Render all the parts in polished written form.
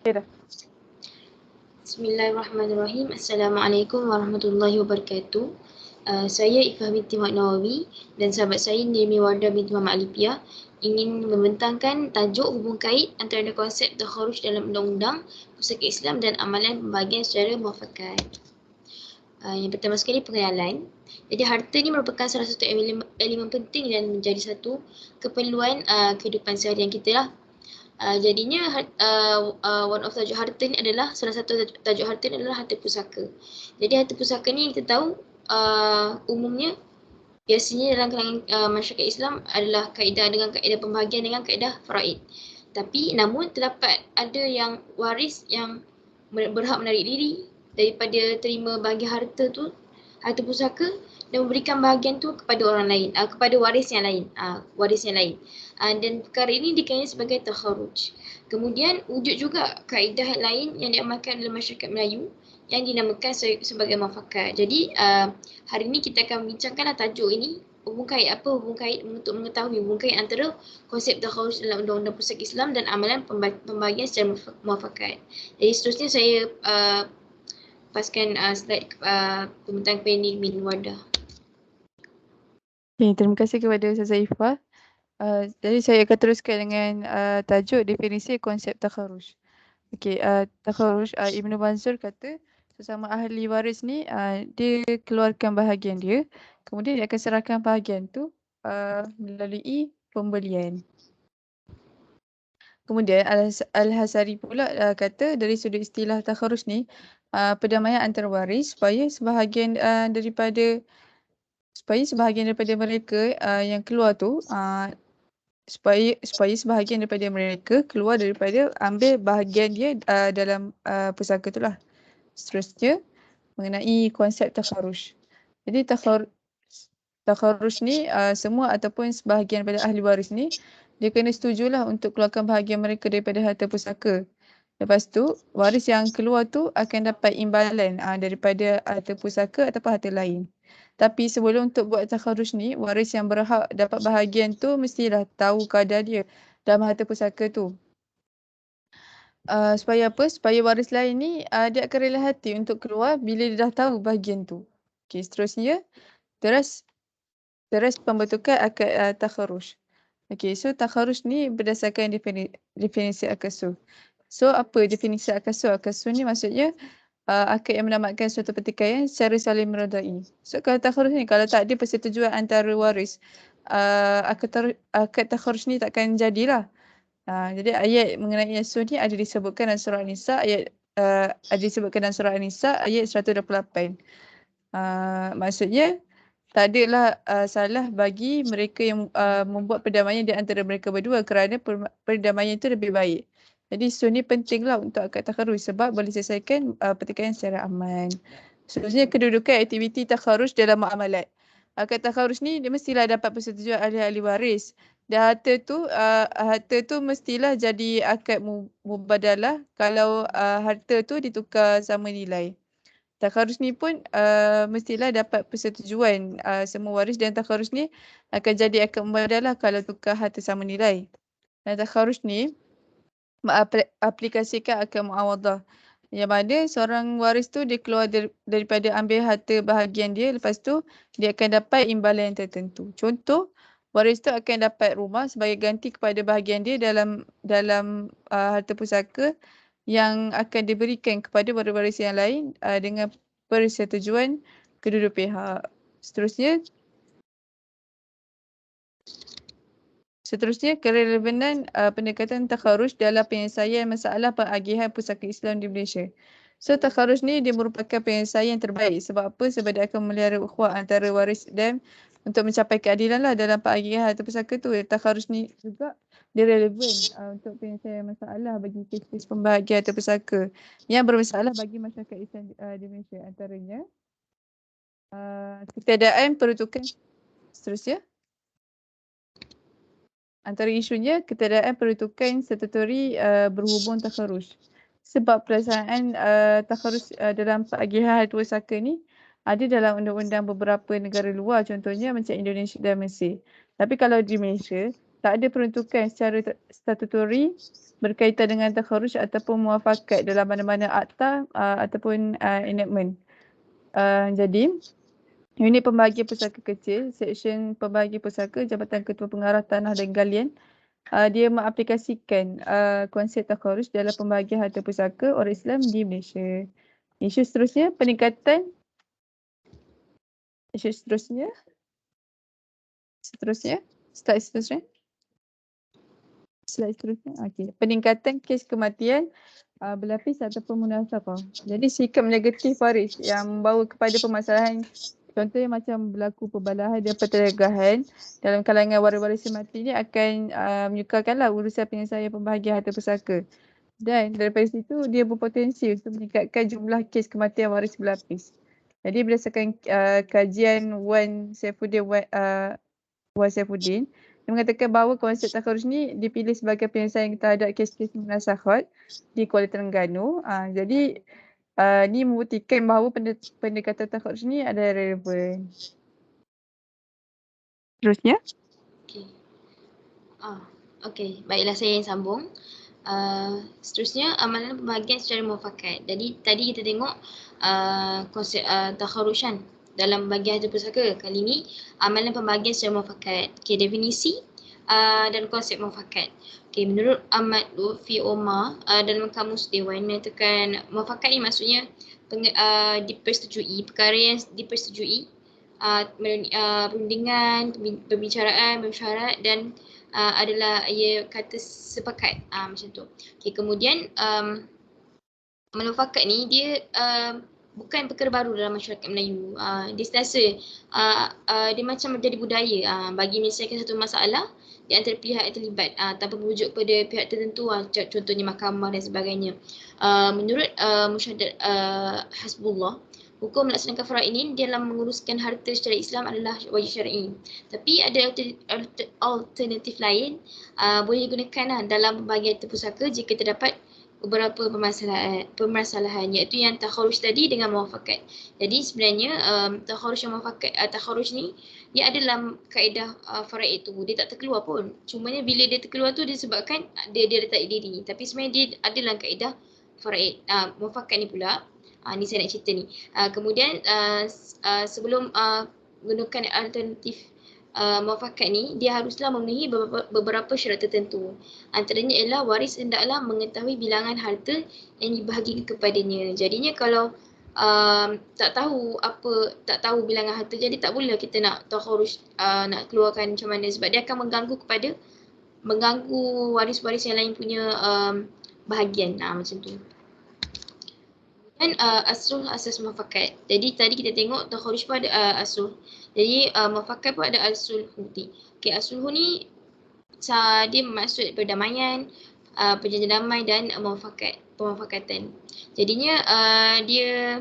Okay dah. Bismillahirrahmanirrahim. Assalamualaikum warahmatullahi wabarakatuh. Saya Ifah binti Mat Nawawi dan sahabat saya Nirmi Wardah binti Muhammad Alipia ingin membentangkan tajuk hubung kait antara konsep takharuj dalam undang-undang pusaka Islam dan amalan pembahagian secara muafakat. Yang pertama sekali pengenalan. Jadi harta ini merupakan salah satu elemen penting dan menjadi satu keperluan kehidupan seharian kita lah. Jadinya one of tajuk harta ni adalah salah satu tajuk harta ni adalah harta pusaka. Jadi harta pusaka ni kita tahu umumnya biasanya dalam kalangan masyarakat Islam adalah kaedah dengan kaedah pembahagian dengan kaedah faraid. Tapi namun terdapat ada yang waris yang berhak menarik diri daripada terima bahagian harta tu, harta pusaka, dan memberikan bahagian tu kepada orang lain, kepada waris yang lain, dan perkara ini dikenali sebagai takharuj. Kemudian wujud juga kaedah lain yang diamalkan dalam masyarakat Melayu yang dinamakan sebagai muafakat. Jadi hari ini kita akan membincangkanlah tajuk ini, hubung kait apa hubung kait, untuk mengetahui hubung kait antara konsep takharuj dalam undang-undang pusaka Islam dan amalan pembahagian secara muafakat. Jadi seterusnya saya paskan slide pembentang kepada Nirmi Wardah. Okay, terima kasih kepada Ustazah Ifah. Jadi saya akan teruskan dengan tajuk definisi konsep takharuj. Okey, takharuj, Ibnu Mansur kata sesama ahli waris ni dia keluarkan bahagian dia, kemudian dia akan serahkan bahagian tu melalui pembelian. Kemudian Al-Hasari pula kata dari sudut istilah takharuj ni perdamaian antara waris supaya sebahagian daripada mereka yang keluar tu supaya sebahagian daripada mereka keluar daripada ambil bahagian dia dalam pusaka tu lah. Seterusnya mengenai konsep takharuj. Jadi takharuj ni semua ataupun sebahagian daripada ahli waris ni dia kena setujulah untuk keluarkan bahagian mereka daripada harta pusaka. Lepas tu waris yang keluar tu akan dapat imbalan daripada harta pusaka ataupun harta lain. Tapi sebelum untuk buat takharuj ni, waris yang berhak dapat bahagian tu mestilah tahu kadar dia dalam harta pusaka tu. Supaya apa? Supaya waris lain ni dia akan rela hati untuk keluar bila dia dah tahu bahagian tu. Okey, seterusnya terus pembentukan akad takharuj. Okey, so takharuj ni berdasarkan definisi akad. So apa definisi akad? Akad ni maksudnya akad yang menamatkan suatu pertikaian secara saling meredai. So kalau takharuj ni, kalau tak ada persetujuan antara waris, akad takharuj ni takkan jadilah. Jadi ayat mengenai asuh ni ada disebutkan dalam surah An-Nisa ayat 128. Maksudnya tak adalah salah bagi mereka yang membuat perdamaian di antara mereka berdua kerana perdamaian itu lebih baik. Jadi asuh ni pentinglah untuk akad takharuj sebab boleh selesaikan pertikaian secara aman. Seterusnya kedudukan aktiviti takharuj dalam muamalat. Akad takharuj ni dia mestilah dapat persetujuan ahli-ahli waris. Dan harta tu mestilah jadi akad mubadalah kalau harta tu ditukar sama nilai. Takharuj ni pun mestilah dapat persetujuan semua waris dan takharuj ni akan jadi akad mubadalah kalau tukar harta sama nilai. Dan takharuj ni aplikasikan akad muawadah. Yang mana seorang waris tu dia keluar daripada ambil harta bahagian dia, lepas tu dia akan dapat imbalan yang tertentu. Contoh, waris tu akan dapat rumah sebagai ganti kepada bahagian dia dalam harta pusaka yang akan diberikan kepada waris-waris yang lain dengan persetujuan kedua-dua pihak. Seterusnya kerelevanan pendekatan takharuj dalam penyelesaian masalah pengagihan pusaka Islam di Malaysia. So takharuj ni dia merupakan penyelesaian terbaik. Sebab apa? Sebab dia akan memelihara ukhuwah antara waris dan untuk mencapai keadilan lah dalam pengagihan harta pusaka tu. Takharuj ni juga dia relevan untuk penyelesaian masalah bagi kes-kes pembahagian harta pusaka yang bermasalah bagi masyarakat Islam di Malaysia. Antaranya ketiadaan peruntukan. Seterusnya antara isunya ketiadaan peruntukan statutory berhubung takharuj. Sebab pelaksanaan takharuj dalam pengagihan harta pusaka ni ada dalam undang-undang beberapa negara luar, contohnya macam Indonesia dan Mesir. Tapi kalau di Malaysia, tak ada peruntukan secara statutori berkaitan dengan takharuj ataupun muafakat dalam mana-mana akta ataupun enactment. Jadi unit pembahagian pusaka kecil, Seksyen Pembahagian Pusaka Jabatan Ketua Pengarah Tanah dan Galian, dia mengaplikasikan konsep takharuj dalam pembahagian harta pusaka orang Islam di Malaysia. Isu seterusnya, peningkatan. Isu seterusnya. Slide seterusnya. Okey. Peningkatan kes kematian berlapis ataupun munasabah. Jadi sikap negatif waris yang membawa kepada permasalahan, contohnya macam berlaku perbalahan dan pertelagahan dalam kalangan waris-waris mati ni akan menyukarkanlah urusan penyelesaian pembahagian harta pusaka. Dan daripada situ dia berpotensi untuk meningkatkan jumlah kes kematian waris berlapis. Jadi berdasarkan kajian Wan Saifuddin, dia mengatakan bahawa konsep takharuj ni dipilih sebagai penyelesaian terhadap kes-kes munasakhat di Kuala Terengganu. Jadi ni membuktikan bahawa pendekatan takharuj ni adalah relevan. Terusnya. Okey, baiklah saya yang sambung. Seterusnya amalan pembahagian secara muafakat. Jadi tadi kita tengok konsep takharuj kan dalam bahagian harta pusaka. Kali ni amalan pembahagian secara muafakat. Okey, definisi dan konsep muafakat. Okey, menurut Ahmad Lutfi Omar dalam Kamus Dewan menyatakan muafakat ni maksudnya dipersetujui, perkara yang dipersetujui, perundingan, pembicaraan, mesyuarat dan adalah ia kata sepakat macam tu. Okay, kemudian muafakat ni dia bukan perkara baru dalam masyarakat Melayu. Dia sentiasa dia macam menjadi budaya bagi menyelesaikan satu masalah di antara pihak yang terlibat tanpa merujuk pada pihak tertentu, contohnya mahkamah dan sebagainya. Menurut Musyadat Hasbullah, hukum melaksanakan faraid ini dalam menguruskan harta secara Islam adalah wajib syar'i. Tapi ada alternatif lain boleh digunakan dalam pembahagian harta pusaka jika terdapat beberapa permasalahan iaitu yang takharuj tadi dengan muafakat. Jadi sebenarnya takharuj yang muafakat, takharuj ni dia ada dalam kaedah faraid itu, dia tak terkeluar pun. Cumanya bila dia terkeluar tu disebabkan dia letak diri. Tapi sebenarnya dia ada dalam kaedah faraid. Muafakat ni pula ni saya nak cerita ni. Kemudian sebelum gunakan alternatif muafakat ni, dia haruslah memenuhi beberapa syarat tertentu. Antaranya ialah waris hendaklah mengetahui bilangan harta yang dibahagikan kepadanya. Jadinya kalau tak tahu bilangan harta, jadi tak boleh kita nak takharuj, nak keluarkan macam mana, sebab dia akan mengganggu waris-waris yang lain punya bahagian macam tu. Dan asluh asas muafakat. Jadi tadi kita tengok takharuj pun ada asluh. Jadi muafakat pun ada asluh. Okey, asluh ni dia maksud perdamaian, perjanjian damai dan pemufakatan. Jadinya dia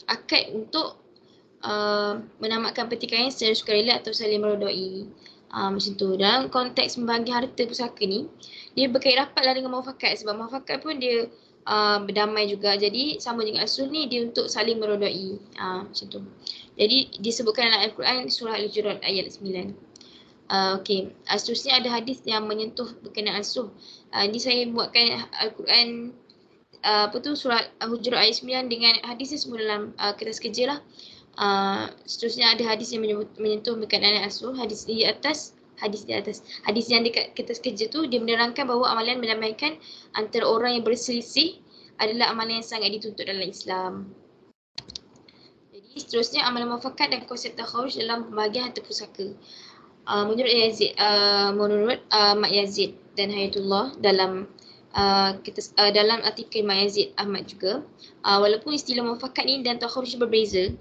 akad untuk menamatkan pertikaian secara sukarela atau saling merodai. Macam tu. Dalam konteks membagi harta pusaka ni, dia berkait rapatlah dengan muafakat, sebab muafakat pun dia berdamai juga. Jadi sama dengan asluh ni dia untuk saling merodai. Macam tu. Jadi disebutkan dalam Al-Quran surah Al-Hujurat ayat 9. Okey, seterusnya ada hadis yang menyentuh berkenaan asluh. Ini saya buatkan Al-Quran surah Al-Hujurat ayat 9 dengan hadisnya semua dalam kertas kerja lah. Seterusnya ada hadis yang menyentuh berkenaan asluh. Hadis di atas. Hadis yang dekat kertas kerja tu dia menerangkan bahawa amalan mendamaikan antara orang yang berselisih adalah amalan yang sangat dituntut dalam Islam. Jadi seterusnya amalan muafakat dan konsep takharuj dalam pembahagian harta pusaka. Menurut Mak Yazid dan Hayatullah dalam artikel Mak Yazid Ahmad juga, walaupun istilah muafakat ni dan takharuj berbeza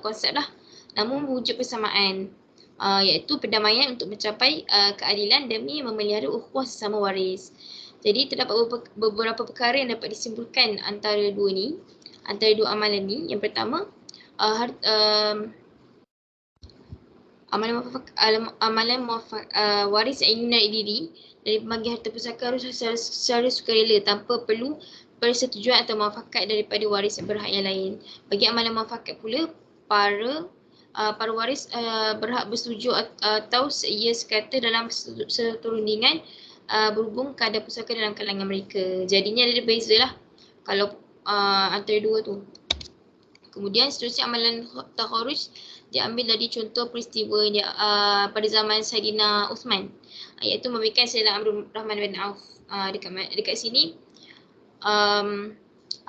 konsep lah, namun wujud persamaan, iaitu perdamaian untuk mencapai keadilan demi memelihara ukhuwah sesama waris. Jadi terdapat beberapa perkara yang dapat disimpulkan antara dua amalan ni. Yang pertama, amalan waris yang ingin menarik diri dari pembagi harta pusaka harus secara sukarela tanpa perlu persetujuan atau muafakat daripada waris yang berhak yang lain. Bagi amalan muafakat pula, para para waris berhak bersetuju atau ia sekata dalam seturundingan berhubung kadar pusaka dalam kalangan mereka. Jadinya ada beza lah kalau antara dua tu. Kemudian seterusnya amalan takharuj diambil dari contoh peristiwa pada zaman Saidina Uthman, iaitu memberikan Saidina Abdul Rahman bin Auf. Dekat sini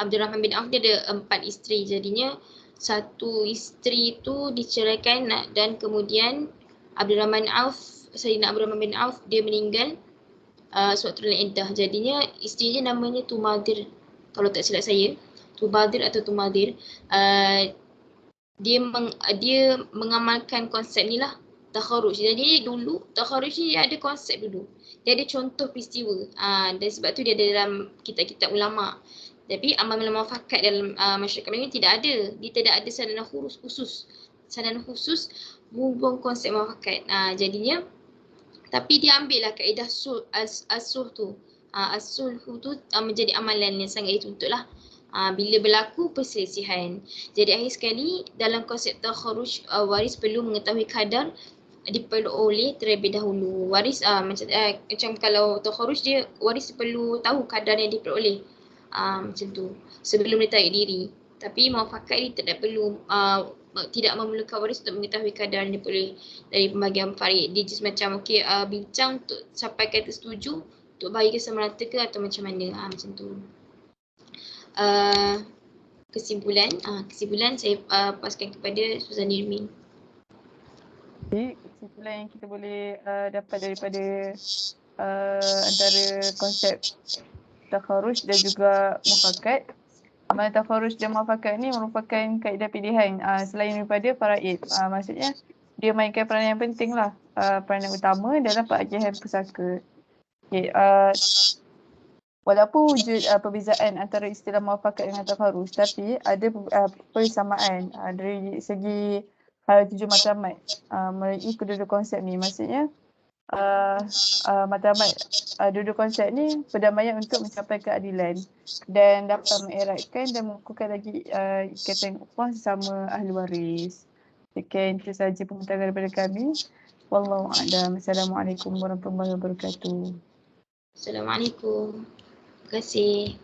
Abdul Rahman bin Auf dia ada 4 isteri, jadinya satu isteri tu diceraikan dan kemudian Abdul Rahman Auf, Saidina Abdul Rahman bin Auf dia meninggal sewaktu dalam iddah. Jadinya isterinya namanya Tumadir, kalau tak silap saya. Tubadir atau Tumadir, dia mengamalkan konsep ni lah, takharuj. Jadi dulu takharuj ni dia ada konsep dulu, dia ada contoh peristiwa, dan sebab tu dia ada dalam kitab-kitab ulama'. Tapi amalan muafakat dalam masyarakat Melayu tidak ada, dia tidak ada sarana khusus menghubung konsep muafakat. Jadinya tapi dia ambil lah kaedah as-sulh tu. As-sulh tu menjadi amalan yang sangat dituntut lah bila berlaku perselisihan. Jadi akhir sekali dalam konsep takharuj, waris perlu mengetahui kadar diperoleh terlebih dahulu. Waris macam kalau takharuj dia waris perlu tahu kadar yang diperoleh macam tu sebelum dia tarik diri. Tapi muafakat ni tidak perlu, tidak memerlukan waris untuk mengetahui kadar yang diperoleh dari pembagian farid. Dia just macam bincang untuk sampai kata setuju untuk bagi kesemerata ke atau macam mana, macam tu. Kesimpulan saya paskan kepada Suzan Nirmin. Jadi kesimpulan yang kita boleh dapat daripada antara konsep takharuj dan juga muafakat. Amalan takharuj dan muafakat ni merupakan kaedah pilihan selain daripada faraid. Maksudnya dia mainkan peranan yang penting lah, peranan utama dalam pengajian pusaka. Okay, walaupun wujud perbezaan antara istilah muafakat dengan takharuj, tapi ada persamaan dari segi hal tujuh matlamat melalui kedua-dua konsep ni. Maksudnya matlamat dua-dua konsep ni perdamaian untuk mencapai keadilan dan dapat mengeratkan dan mengukuhkan lagi ikatan ukhuwah sesama ahli waris. Sekian itu sahaja pembentaran daripada kami. Wallahu a'lam. Assalamualaikum warahmatullahi wabarakatuh. Assalamualaikum. Terima kasih.